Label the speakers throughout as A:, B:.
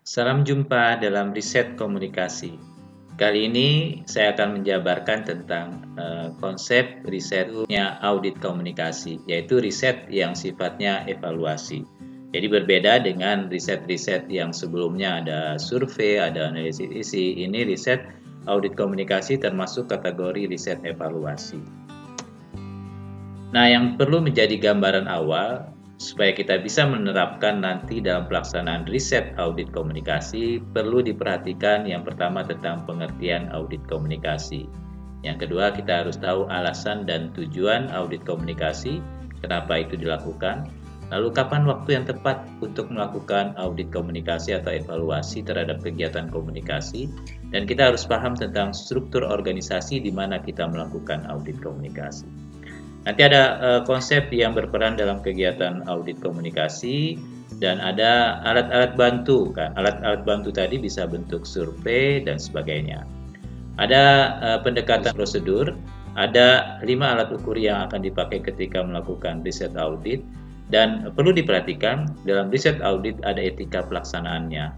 A: Salam jumpa dalam riset komunikasi. Kali ini saya akan menjabarkan tentang konsep risetnya audit komunikasi, yaitu riset yang sifatnya evaluasi. Jadi berbeda dengan riset-riset yang sebelumnya ada survei, ada analisis isi. Ini riset audit komunikasi termasuk kategori riset evaluasi. Nah, yang perlu menjadi gambaran awal supaya kita bisa menerapkan nanti dalam pelaksanaan riset audit komunikasi, perlu diperhatikan yang pertama tentang pengertian audit komunikasi. Yang kedua, kita harus tahu alasan dan tujuan audit komunikasi, kenapa itu dilakukan. Lalu kapan waktu yang tepat untuk melakukan audit komunikasi atau evaluasi terhadap kegiatan komunikasi. Dan kita harus paham tentang struktur organisasi di mana kita melakukan audit komunikasi. Nanti ada konsep yang berperan dalam kegiatan audit komunikasi dan ada alat-alat bantu. Kan? Alat-alat bantu tadi bisa bentuk survei dan sebagainya. Ada pendekatan prosedur, ada 5 alat ukur yang akan dipakai ketika melakukan riset audit. Dan perlu diperhatikan dalam riset audit ada etika pelaksanaannya.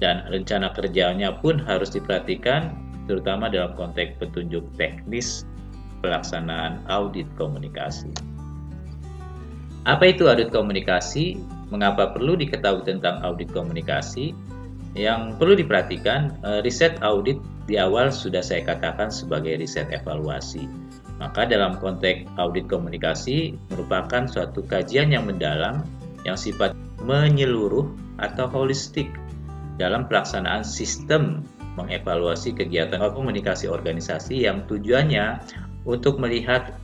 A: Dan rencana kerjanya pun harus diperhatikan, terutama dalam konteks petunjuk teknis pelaksanaan audit komunikasi. Apa itu audit komunikasi? Mengapa perlu diketahui tentang audit komunikasi? Yang perlu diperhatikan, riset audit di awal sudah saya katakan sebagai riset evaluasi. Maka dalam konteks audit komunikasi merupakan suatu kajian yang mendalam yang sifat menyeluruh atau holistik dalam pelaksanaan sistem mengevaluasi kegiatan komunikasi organisasi yang tujuannya untuk melihat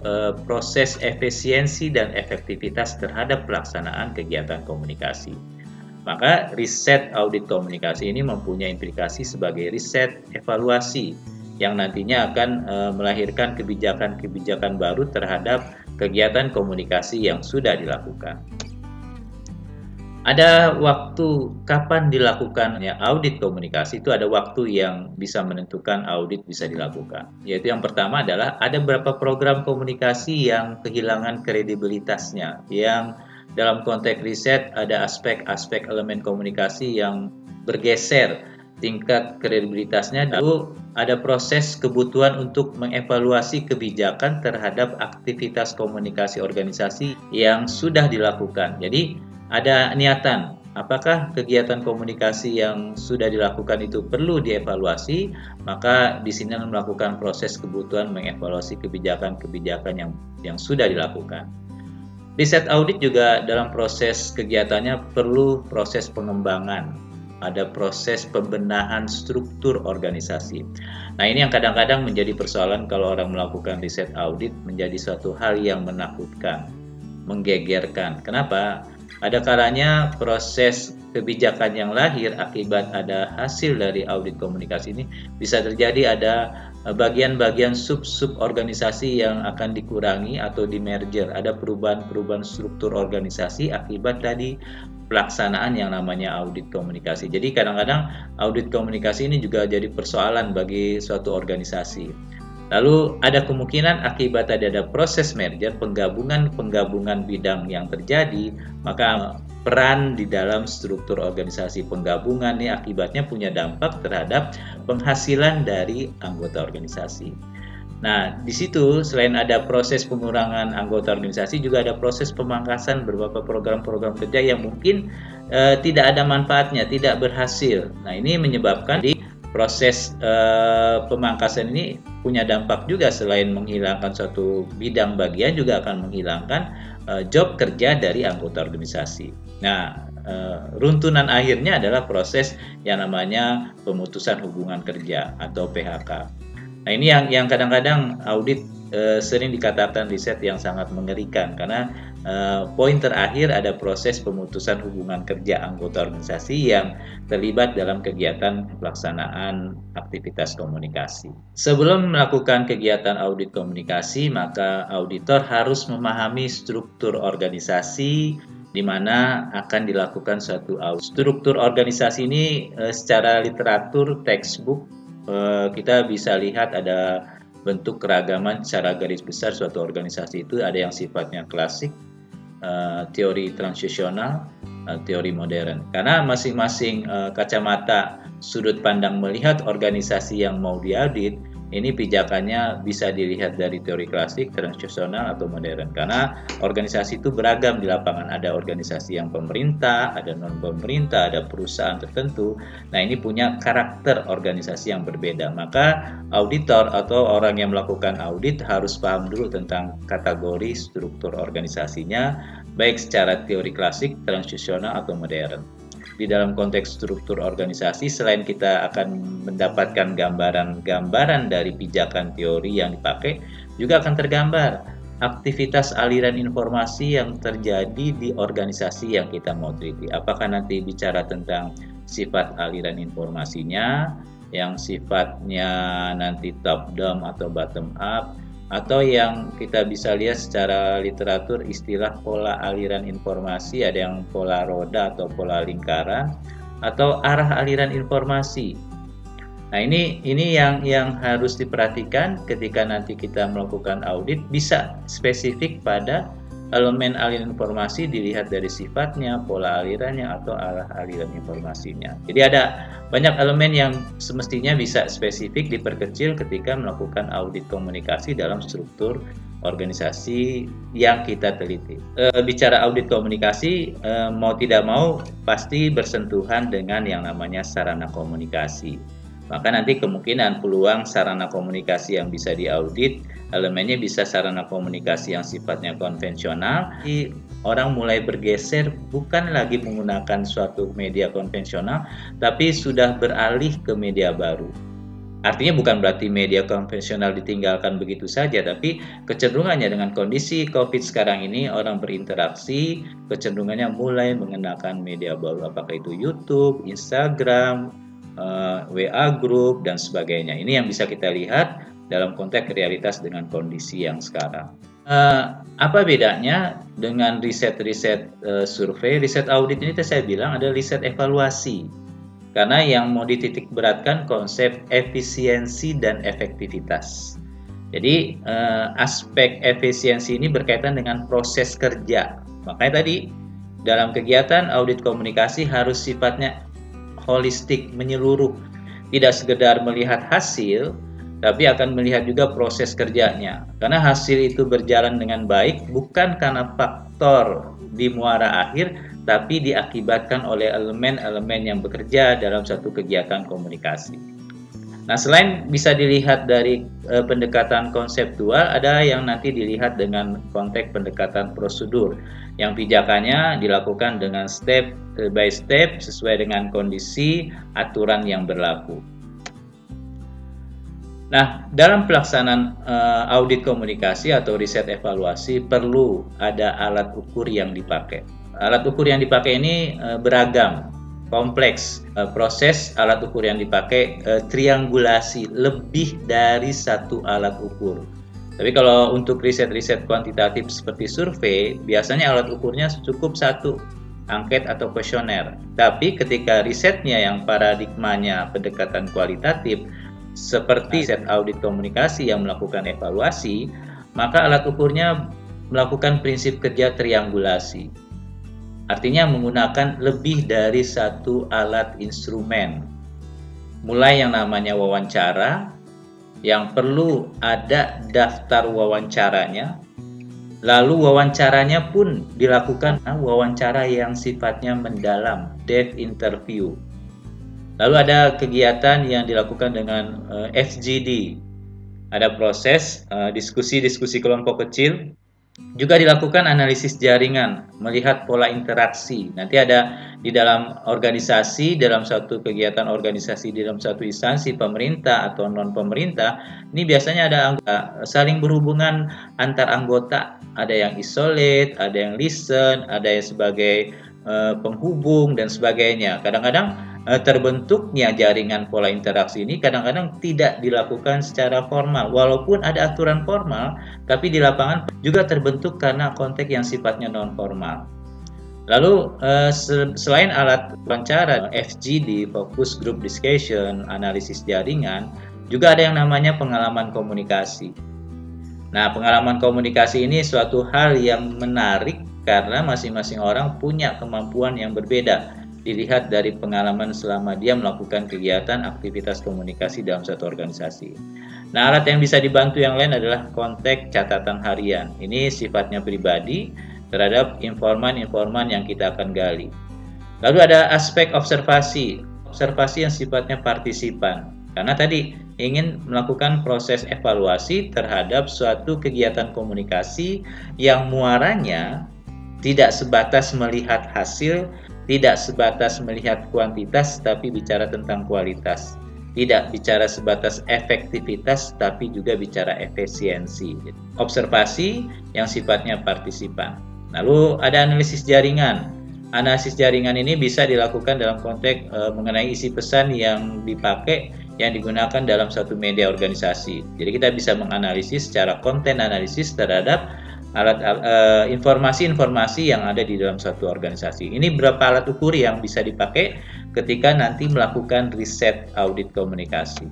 A: proses efisiensi dan efektivitas terhadap pelaksanaan kegiatan komunikasi. Maka riset audit komunikasi ini mempunyai implikasi sebagai riset evaluasi yang nantinya akan melahirkan kebijakan-kebijakan baru terhadap kegiatan komunikasi yang sudah dilakukan. Ada waktu kapan dilakukannya audit komunikasi, itu ada waktu yang bisa menentukan audit bisa dilakukan. Yaitu yang pertama adalah ada beberapa program komunikasi yang kehilangan kredibilitasnya. Yang dalam konteks riset ada aspek-aspek elemen komunikasi yang bergeser tingkat kredibilitasnya. Lalu ada proses kebutuhan untuk mengevaluasi kebijakan terhadap aktivitas komunikasi organisasi yang sudah dilakukan. Jadi ada niatan, apakah kegiatan komunikasi yang sudah dilakukan itu perlu dievaluasi, maka di sini melakukan proses kebutuhan mengevaluasi kebijakan-kebijakan yang sudah dilakukan. Riset audit juga dalam proses kegiatannya perlu proses pengembangan. Ada proses pembenahan struktur organisasi. Nah, ini yang kadang-kadang menjadi persoalan kalau orang melakukan riset audit menjadi suatu hal yang menakutkan, menggegerkan. Kenapa? Ada kalanya proses kebijakan yang lahir akibat ada hasil dari audit komunikasi ini bisa terjadi ada bagian-bagian sub-sub organisasi yang akan dikurangi atau di merger. Ada perubahan-perubahan struktur organisasi akibat tadi pelaksanaan yang namanya audit komunikasi. Jadi kadang-kadang audit komunikasi ini juga jadi persoalan bagi suatu organisasi. Lalu ada kemungkinan akibat tadi ada proses merger, penggabungan bidang yang terjadi, maka peran di dalam struktur organisasi penggabungan ini akibatnya punya dampak terhadap penghasilan dari anggota organisasi. Nah, di situ selain ada proses pengurangan anggota organisasi, juga ada proses pemangkasan beberapa program-program kerja yang mungkin tidak ada manfaatnya, tidak berhasil. Nah, ini menyebabkan proses pemangkasan ini punya dampak juga, selain menghilangkan suatu bidang bagian juga akan menghilangkan job kerja dari anggota organisasi. Nah, runtunan akhirnya adalah proses yang namanya pemutusan hubungan kerja atau PHK. Nah, ini yang kadang-kadang audit sering dikatakan riset yang sangat mengerikan karena poin terakhir ada proses pemutusan hubungan kerja anggota organisasi yang terlibat dalam kegiatan pelaksanaan aktivitas komunikasi. Sebelum melakukan kegiatan audit komunikasi, maka auditor harus memahami struktur organisasi di mana akan dilakukan suatu audit. Struktur organisasi ini secara literatur textbook kita bisa lihat ada bentuk keragaman secara garis besar suatu organisasi itu, ada yang sifatnya klasik, teori transisional, teori modern. Karena masing-masing kacamata sudut pandang melihat organisasi yang mau diaudit, ini pijakannya bisa dilihat dari teori klasik, transaksional, atau modern. Karena organisasi itu beragam di lapangan. Ada organisasi yang pemerintah, ada non-pemerintah, ada perusahaan tertentu. Nah, ini punya karakter organisasi yang berbeda. Maka auditor atau orang yang melakukan audit harus paham dulu tentang kategori struktur organisasinya, baik secara teori klasik, transaksional, atau modern. Di dalam konteks struktur organisasi, selain kita akan mendapatkan gambaran dari pijakan teori yang dipakai, juga akan tergambar aktivitas aliran informasi yang terjadi di organisasi yang kita mau teliti. Apakah nanti bicara tentang sifat aliran informasinya, yang sifatnya nanti top down atau bottom up, atau yang kita bisa lihat secara literatur istilah pola aliran informasi, ada yang pola roda atau pola lingkaran, atau arah aliran informasi. Nah, ini yang harus diperhatikan ketika nanti kita melakukan audit, bisa spesifik pada elemen aliran informasi dilihat dari sifatnya, pola alirannya, atau arah aliran informasinya. Jadi ada banyak elemen yang semestinya bisa spesifik diperkecil ketika melakukan audit komunikasi dalam struktur organisasi yang kita teliti. Bicara audit komunikasi, mau tidak mau pasti bersentuhan dengan yang namanya sarana komunikasi. Maka nanti kemungkinan peluang sarana komunikasi yang bisa diaudit, elemennya bisa sarana komunikasi yang sifatnya konvensional. Jadi orang mulai bergeser bukan lagi menggunakan suatu media konvensional, tapi sudah beralih ke media baru. Artinya bukan berarti media konvensional ditinggalkan begitu saja, tapi kecenderungannya dengan kondisi COVID sekarang ini, orang berinteraksi, kecenderungannya mulai mengenakan media baru, apakah itu YouTube, Instagram, WA group, dan sebagainya. Ini yang bisa kita lihat dalam konteks realitas dengan kondisi yang sekarang. Apa bedanya dengan riset-riset survei? Riset audit ini saya bilang ada riset evaluasi. Karena yang mau dititik beratkan konsep efisiensi dan efektivitas. Jadi aspek efisiensi ini berkaitan dengan proses kerja. Makanya tadi dalam kegiatan audit komunikasi harus sifatnya holistik, menyeluruh, tidak sekedar melihat hasil, tapi akan melihat juga proses kerjanya. Karena hasil itu berjalan dengan baik bukan karena faktor di muara akhir, tapi diakibatkan oleh elemen-elemen yang bekerja dalam satu kegiatan komunikasi. Nah, selain bisa dilihat dari pendekatan konseptual, ada yang nanti dilihat dengan konteks pendekatan prosedur, yang pijakannya dilakukan dengan step by step sesuai dengan kondisi aturan yang berlaku. Nah, dalam pelaksanaan audit komunikasi atau riset evaluasi perlu ada alat ukur yang dipakai. Alat ukur yang dipakai ini beragam, kompleks. Proses alat ukur yang dipakai triangulasi, lebih dari satu alat ukur. Tapi kalau untuk riset-riset kuantitatif seperti survei, biasanya alat ukurnya cukup satu, angket atau kuesioner. Tapi ketika risetnya yang paradigmanya pendekatan kualitatif, seperti riset audit komunikasi yang melakukan evaluasi, maka alat ukurnya melakukan prinsip kerja triangulasi. Artinya menggunakan lebih dari satu alat instrumen. Mulai yang namanya wawancara, yang perlu ada daftar wawancaranya. Lalu wawancaranya pun dilakukan wawancara yang sifatnya mendalam, depth interview. Lalu ada kegiatan yang dilakukan dengan FGD. Ada proses diskusi-diskusi kelompok kecil. Juga dilakukan analisis jaringan, melihat pola interaksi. Nanti ada di dalam organisasi, dalam suatu kegiatan organisasi, di dalam suatu instansi pemerintah atau non-pemerintah, ini biasanya ada saling berhubungan antar anggota. Ada yang isolate, ada yang listen, ada yang sebagai penghubung, dan sebagainya. Kadang-kadang terbentuknya jaringan pola interaksi ini kadang-kadang tidak dilakukan secara formal, walaupun ada aturan formal, tapi di lapangan juga terbentuk karena konteks yang sifatnya non formal. Lalu selain alat wawancara, FGD, Focus Group Discussion, analisis jaringan, juga ada yang namanya pengalaman komunikasi. Nah, pengalaman komunikasi ini suatu hal yang menarik karena masing-masing orang punya kemampuan yang berbeda. Dilihat dari pengalaman selama dia melakukan kegiatan aktivitas komunikasi dalam satu organisasi. Nah, alat yang bisa dibantu yang lain adalah konteks catatan harian. Ini sifatnya pribadi terhadap informan-informan yang kita akan gali. Lalu ada aspek observasi yang sifatnya partisipan. Karena tadi ingin melakukan proses evaluasi terhadap suatu kegiatan komunikasi yang muaranya tidak sebatas melihat hasil, tidak sebatas melihat kuantitas, tapi bicara tentang kualitas. Tidak bicara sebatas efektivitas, tapi juga bicara efisiensi. Observasi yang sifatnya partisipan. Lalu ada analisis jaringan. Analisis jaringan ini bisa dilakukan dalam konteks mengenai isi pesan yang dipakai, yang digunakan dalam satu media organisasi. Jadi kita bisa menganalisis secara konten analisis terhadap informasi-informasi yang ada di dalam suatu organisasi. Ini berapa alat ukur yang bisa dipakai ketika nanti melakukan riset audit komunikasi.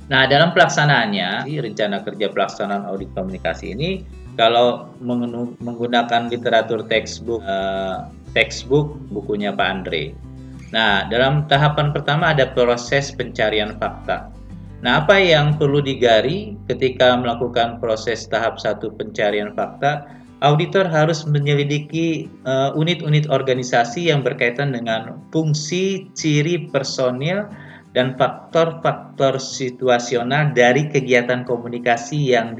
A: Nah, dalam pelaksanaannya, rencana kerja pelaksanaan audit komunikasi ini, kalau menggunakan literatur textbook bukunya Pak Andre. Nah, dalam tahapan pertama ada proses pencarian fakta. Nah, apa yang perlu digali ketika melakukan proses tahap 1 pencarian fakta? Auditor harus menyelidiki unit-unit organisasi yang berkaitan dengan fungsi, ciri personil, dan faktor-faktor situasional dari kegiatan komunikasi yang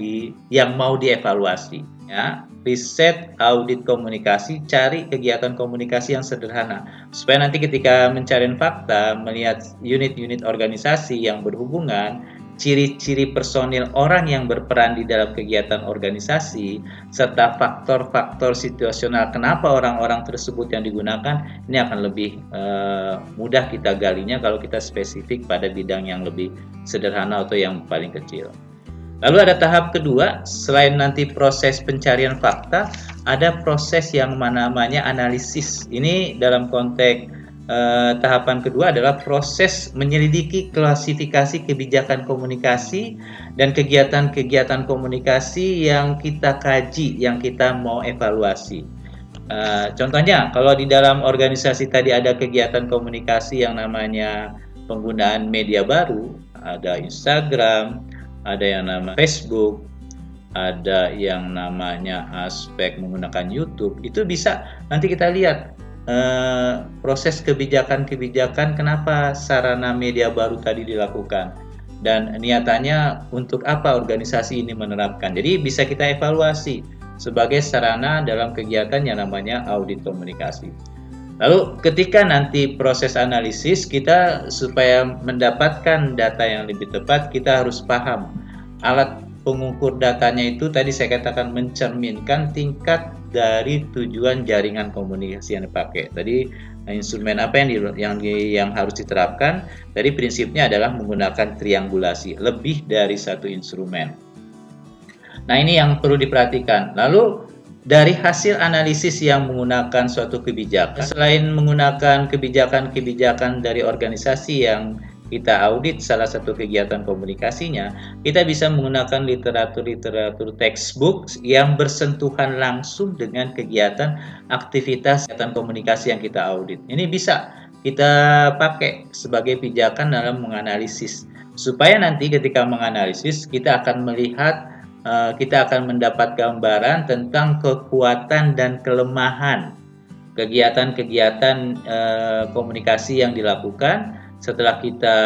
A: mau dievaluasi. Ya, riset audit komunikasi, cari kegiatan komunikasi yang sederhana supaya nanti ketika mencari fakta, melihat unit-unit organisasi yang berhubungan, ciri-ciri personil orang yang berperan di dalam kegiatan organisasi, serta faktor-faktor situasional kenapa orang-orang tersebut yang digunakan, ini akan lebih mudah kita galinya kalau kita spesifik pada bidang yang lebih sederhana atau yang paling kecil. Lalu ada tahap kedua, selain nanti proses pencarian fakta, ada proses yang namanya analisis. Ini dalam konteks tahapan kedua adalah proses menyelidiki klasifikasi kebijakan komunikasi dan kegiatan-kegiatan komunikasi yang kita kaji, yang kita mau evaluasi. Contohnya, kalau di dalam organisasi tadi ada kegiatan komunikasi yang namanya penggunaan media baru, ada Instagram, ada yang namanya Facebook, ada yang namanya aspek menggunakan YouTube. Itu bisa nanti kita lihat proses kebijakan-kebijakan kenapa sarana media baru tadi dilakukan dan niatannya untuk apa organisasi ini menerapkan. Jadi bisa kita evaluasi sebagai sarana dalam kegiatan yang namanya audit komunikasi. Lalu ketika nanti proses analisis, kita supaya mendapatkan data yang lebih tepat, kita harus paham alat pengukur datanya itu tadi saya katakan mencerminkan tingkat dari tujuan jaringan komunikasi yang dipakai. Tadi instrumen apa yang harus diterapkan? Tadi prinsipnya adalah menggunakan triangulasi, lebih dari satu instrumen. Nah, ini yang perlu diperhatikan. Lalu dari hasil analisis yang menggunakan suatu kebijakan, selain menggunakan kebijakan-kebijakan dari organisasi yang kita audit salah satu kegiatan komunikasinya, kita bisa menggunakan literatur textbook yang bersentuhan langsung dengan kegiatan aktivitas kegiatan komunikasi yang kita audit. Ini bisa kita pakai sebagai pijakan dalam menganalisis, supaya nanti ketika menganalisis kita akan melihat, kita akan mendapat gambaran tentang kekuatan dan kelemahan kegiatan-kegiatan komunikasi yang dilakukan. Setelah kita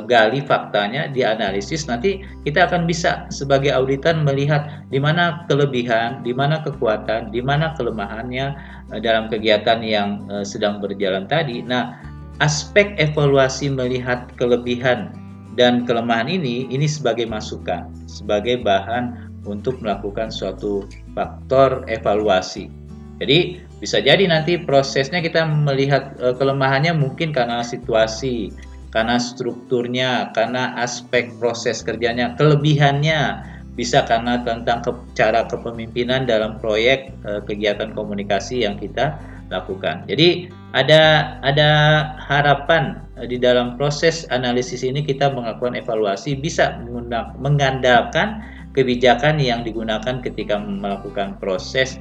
A: gali faktanya, dianalisis, nanti kita akan bisa sebagai auditan melihat di mana kelebihan, di mana kekuatan, di mana kelemahannya dalam kegiatan yang sedang berjalan tadi. Nah, aspek evaluasi melihat kelebihan dan kelemahan ini sebagai masukan, sebagai bahan untuk melakukan suatu faktor evaluasi. Jadi bisa jadi nanti prosesnya kita melihat kelemahannya mungkin karena situasi, karena strukturnya, karena aspek proses kerjanya. Kelebihannya bisa karena tentang cara kepemimpinan dalam proyek kegiatan komunikasi yang kita lakukan. Jadi ada harapan di dalam proses analisis ini kita melakukan evaluasi bisa mengandalkan kebijakan yang digunakan ketika melakukan proses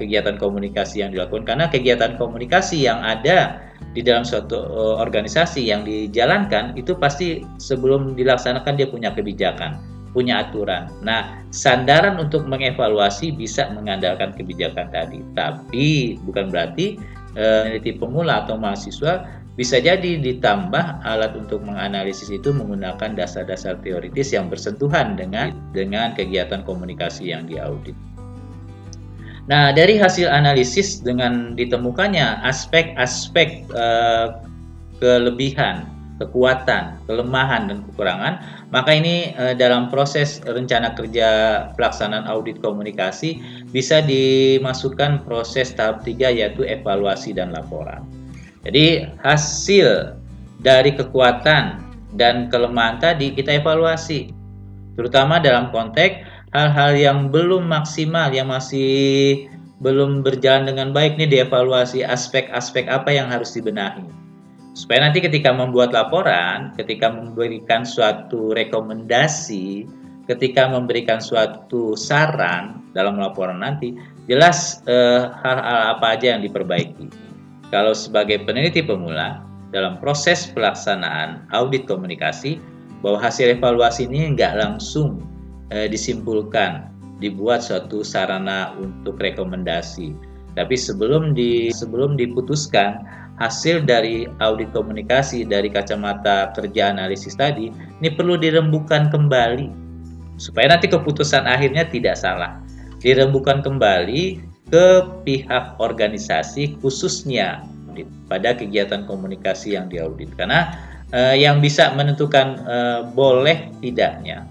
A: kegiatan komunikasi yang dilakukan, karena kegiatan komunikasi yang ada di dalam suatu organisasi yang dijalankan itu pasti sebelum dilaksanakan dia punya kebijakan, punya aturan. Nah, sandaran untuk mengevaluasi bisa mengandalkan kebijakan tadi, tapi bukan berarti peneliti pemula atau mahasiswa bisa jadi ditambah alat untuk menganalisis itu menggunakan dasar-dasar teoritis yang bersentuhan dengan kegiatan komunikasi yang diaudit. Nah, dari hasil analisis dengan ditemukannya aspek-aspek kelebihan, kekuatan, kelemahan, dan kekurangan, maka ini dalam proses rencana kerja pelaksanaan audit komunikasi bisa dimasukkan proses tahap 3, yaitu evaluasi dan laporan. Jadi hasil dari kekuatan dan kelemahan tadi kita evaluasi, terutama dalam konteks hal-hal yang belum maksimal, yang masih belum berjalan dengan baik, nih dievaluasi aspek-aspek apa yang harus dibenahi. Supaya nanti ketika membuat laporan, ketika memberikan suatu rekomendasi, ketika memberikan suatu saran dalam laporan nanti, jelas hal-hal apa aja yang diperbaiki. Kalau sebagai peneliti pemula, dalam proses pelaksanaan audit komunikasi, bahwa hasil evaluasi ini nggak langsung disimpulkan, dibuat suatu sarana untuk rekomendasi. Tapi sebelum diputuskan hasil dari audit komunikasi dari kacamata kerja analisis tadi, ini perlu dirembukan kembali supaya nanti keputusan akhirnya tidak salah. Dirembukan kembali ke pihak organisasi khususnya pada kegiatan komunikasi yang diaudit. Karena yang bisa menentukan boleh tidaknya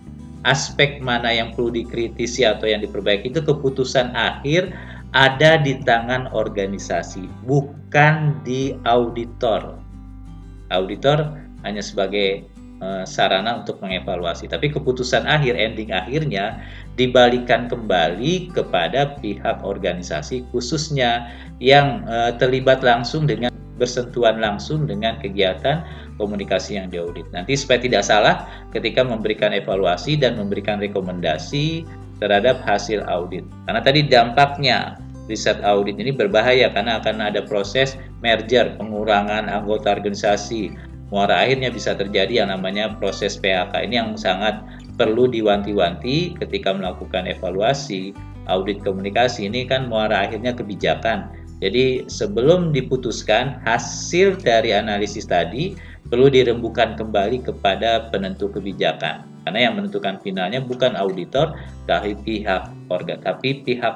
A: aspek mana yang perlu dikritisi atau yang diperbaiki itu keputusan akhir ada di tangan organisasi, bukan di auditor. Auditor hanya sebagai sarana untuk mengevaluasi, tapi keputusan akhir, ending akhirnya dibalikan kembali kepada pihak organisasi khususnya yang terlibat langsung dengan bersentuhan langsung dengan kegiatan komunikasi yang diaudit. Nanti supaya tidak salah ketika memberikan evaluasi dan memberikan rekomendasi terhadap hasil audit. Karena tadi dampaknya riset audit ini berbahaya karena akan ada proses merger, pengurangan anggota organisasi. Muara akhirnya bisa terjadi yang namanya proses PHK. Ini yang sangat perlu diwanti-wanti ketika melakukan evaluasi audit komunikasi. Ini kan muara akhirnya kebijakan. Jadi sebelum diputuskan hasil dari analisis tadi perlu dirembukan kembali kepada penentu kebijakan. Karena yang menentukan finalnya bukan auditor, tapi pihak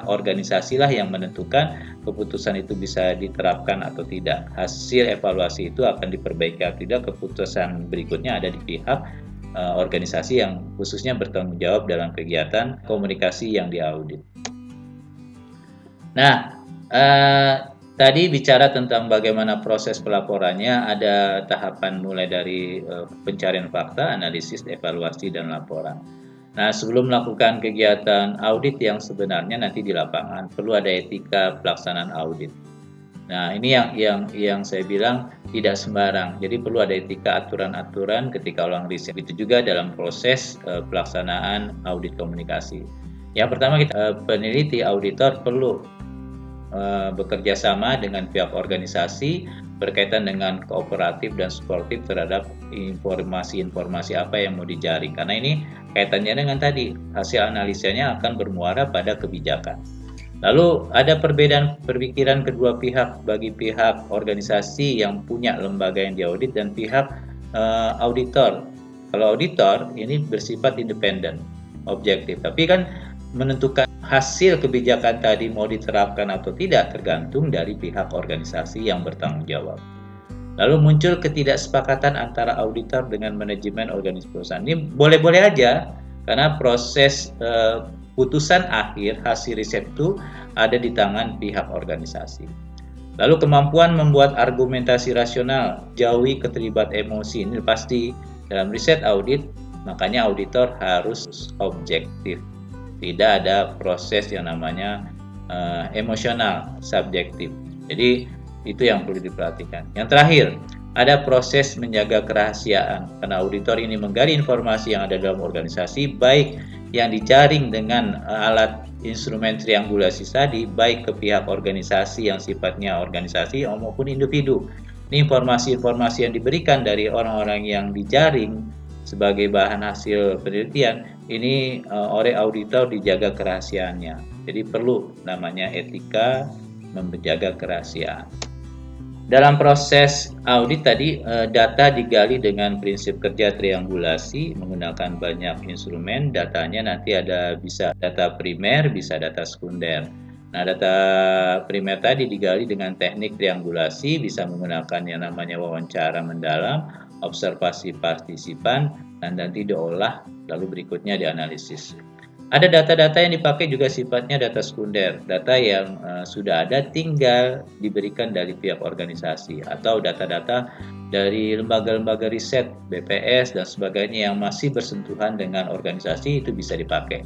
A: organisasilah yang menentukan keputusan itu bisa diterapkan atau tidak. Hasil evaluasi itu akan diperbaiki atau tidak, keputusan berikutnya ada di pihak organisasi yang khususnya bertanggung jawab dalam kegiatan komunikasi yang diaudit. Nah, tadi bicara tentang bagaimana proses pelaporannya, ada tahapan mulai dari pencarian fakta, analisis, evaluasi, dan laporan. Nah, sebelum melakukan kegiatan audit yang sebenarnya nanti di lapangan, perlu ada etika pelaksanaan audit. Nah, ini yang saya bilang tidak sembarang. Jadi perlu ada etika, aturan-aturan ketika ulang riset. Itu juga dalam proses pelaksanaan audit komunikasi. Yang pertama, peneliti auditor perlu bekerja sama dengan pihak organisasi berkaitan dengan kooperatif dan suportif terhadap informasi-informasi apa yang mau dijaring. Karena ini kaitannya dengan tadi, hasil analisanya akan bermuara pada kebijakan. Lalu ada perbedaan pemikiran kedua pihak bagi pihak organisasi yang punya lembaga yang diaudit dan pihak auditor. Kalau auditor ini bersifat independen, objektif, tapi kan menentukan hasil kebijakan tadi mau diterapkan atau tidak tergantung dari pihak organisasi yang bertanggung jawab. Lalu muncul ketidaksepakatan antara auditor dengan manajemen organisasi perusahaan. Ini boleh-boleh aja karena proses putusan akhir hasil riset itu ada di tangan pihak organisasi. Lalu kemampuan membuat argumentasi rasional, jauhi keterlibat emosi. Ini pasti dalam riset audit, makanya auditor harus objektif. Tidak ada proses yang namanya emosional, subjektif. Jadi itu yang perlu diperhatikan. Yang terakhir, ada proses menjaga kerahasiaan. Karena auditor ini menggali informasi yang ada dalam organisasi, baik yang dijaring dengan alat instrumen triangulasi tadi, baik ke pihak organisasi yang sifatnya organisasi maupun individu. Ini informasi-informasi yang diberikan dari orang-orang yang dijaring sebagai bahan hasil penelitian ini oleh auditor dijaga kerahasiaannya. Jadi perlu namanya etika menjaga kerahasiaan. Dalam proses audit tadi, data digali dengan prinsip kerja triangulasi menggunakan banyak instrumen. Datanya nanti ada bisa data primer, bisa data sekunder. Nah, data primer tadi digali dengan teknik triangulasi, bisa menggunakan yang namanya wawancara mendalam, observasi partisipan, dan nanti diolah, lalu berikutnya dianalisis. Ada data-data yang dipakai juga sifatnya data sekunder, data yang sudah ada tinggal diberikan dari pihak organisasi, atau data-data dari lembaga-lembaga riset, BPS, dan sebagainya yang masih bersentuhan dengan organisasi itu bisa dipakai.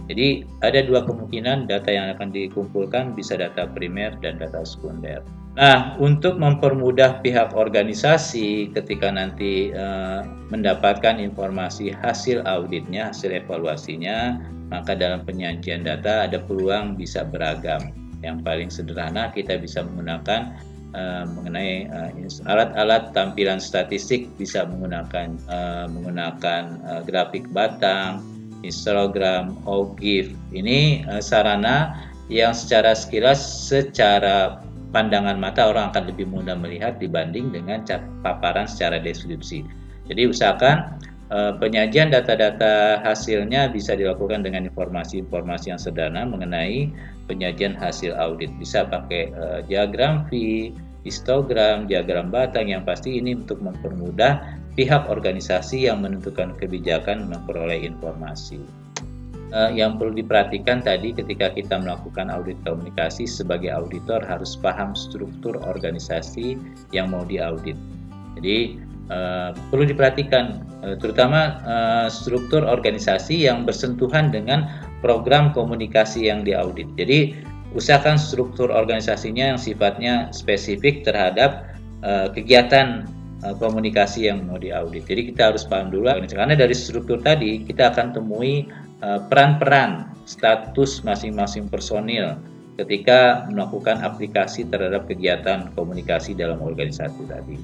A: Jadi ada dua kemungkinan data yang akan dikumpulkan, bisa data primer dan data sekunder. Nah, untuk mempermudah pihak organisasi ketika nanti mendapatkan informasi hasil auditnya, hasil evaluasinya, maka dalam penyajian data ada peluang bisa beragam. Yang paling sederhana kita bisa menggunakan mengenai alat-alat tampilan statistik, bisa menggunakan grafik batang, histogram, OGIF. Ini sarana yang secara sekilas, secara pandangan mata orang akan lebih mudah melihat dibanding dengan paparan secara deskripsi. Jadi usahakan penyajian data-data hasilnya bisa dilakukan dengan informasi-informasi yang sederhana mengenai penyajian hasil audit. Bisa pakai diagram V, histogram, diagram batang, yang pasti ini untuk mempermudah pihak organisasi yang menentukan kebijakan memperoleh informasi. Yang perlu diperhatikan tadi ketika kita melakukan audit komunikasi, sebagai auditor harus paham struktur organisasi yang mau diaudit. Jadi perlu diperhatikan terutama struktur organisasi yang bersentuhan dengan program komunikasi yang diaudit. Jadi usahakan struktur organisasinya yang sifatnya spesifik terhadap kegiatan komunikasi yang mau diaudit. Jadi kita harus paham dulu, karena dari struktur tadi kita akan temui peran-peran, status masing-masing personil ketika melakukan aplikasi terhadap kegiatan komunikasi dalam organisasi tadi.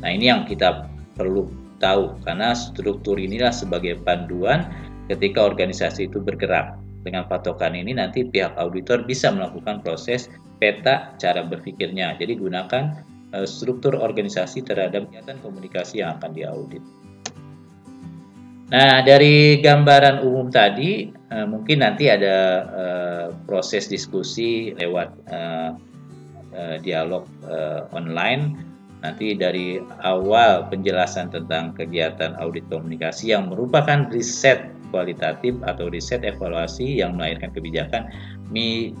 A: Nah, ini yang kita perlu tahu, karena struktur inilah sebagai panduan ketika organisasi itu bergerak. Dengan patokan ini nanti pihak auditor bisa melakukan proses peta cara berpikirnya. Jadi gunakan struktur organisasi terhadap kegiatan komunikasi yang akan diaudit. Nah, dari gambaran umum tadi, mungkin nanti ada proses diskusi lewat dialog online. Nanti dari awal penjelasan tentang kegiatan audit komunikasi yang merupakan riset kualitatif atau riset evaluasi yang melahirkan kebijakan,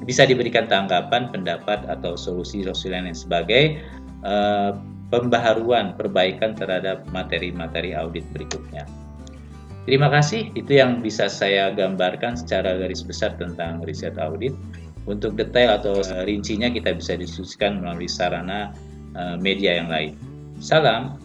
A: bisa diberikan tanggapan, pendapat, atau solusi-solusi lain sebagai pembaharuan, perbaikan terhadap materi-materi audit berikutnya. Terima kasih, itu yang bisa saya gambarkan secara garis besar tentang riset audit. Untuk detail atau rincinya kita bisa diskusikan melalui sarana media yang lain. Salam.